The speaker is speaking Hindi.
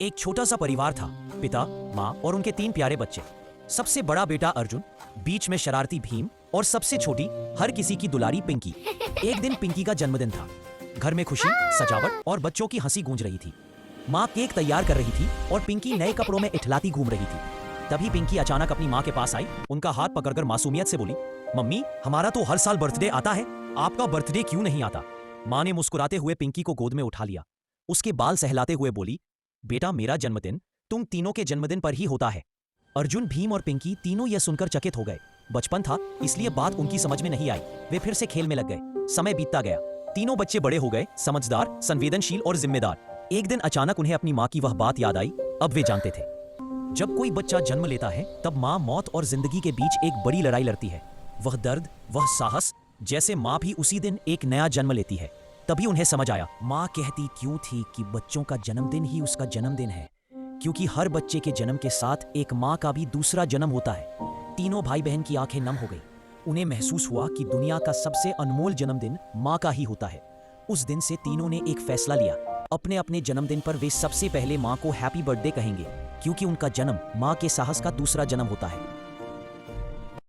एक छोटा सा परिवार था। पिता, माँ और उनके 3 प्यारे बच्चे। सबसे बड़ा बेटा अर्जुन, बीच में शरारती भीम और सबसे छोटी हर किसी की दुलारी पिंकी। एक दिन पिंकी का जन्मदिन था। घर में खुशी, सजावट और बच्चों की हंसी गूंज रही थी। माँ केक तैयार कर रही थी और पिंकी नए कपड़ों में इठलाती घूम रही थी। तभी पिंकी अचानक अपनी माँ के पास आई, उनका हाथ पकड़कर मासूमियत से बोली, मम्मी, हमारा तो हर साल बर्थडे आता है, आपका बर्थडे क्यों नहीं आता? माँ ने मुस्कुराते हुए पिंकी को गोद में उठा लिया। उसके बाल सहलाते हुए बोली, बेटा, मेरा जन्मदिन तुम तीनों के जन्मदिन पर ही होता है। अर्जुन, भीम और पिंकी तीनों यह सुनकर चकित हो गए। बचपन था, इसलिए बात उनकी समझ में नहीं आई। वे फिर से खेल में लग गए। समय बीतता गया। तीनों बच्चे बड़े हो गए, समझदार, संवेदनशील और जिम्मेदार। एक दिन अचानक उन्हें अपनी माँ की वह बात याद आई। अब वे जानते थे, जब कोई बच्चा जन्म लेता है तब माँ मौत और जिंदगी के बीच एक बड़ी लड़ाई लड़ती है। वह दर्द, वह साहस, जैसे माँ भी उसी दिन एक नया जन्म लेती है। तभी उन्हें समझ आया, माँ कहती क्यों थी कि बच्चों का जन्मदिन ही उसका जन्मदिन है, क्योंकि हर बच्चे के जन्म के साथ एक माँ का भी दूसरा जन्म होता है। तीनों भाई बहन की आंखें नम हो गई। उन्हें महसूस हुआ कि दुनिया का सबसे अनमोल जन्मदिन माँ का ही होता है। उस दिन से तीनों ने एक फैसला लिया, अपने अपने जन्मदिन पर वे सबसे पहले माँ को हैप्पी बर्थडे कहेंगे, क्योंकि उनका जन्म माँ के साहस का दूसरा जन्म होता है।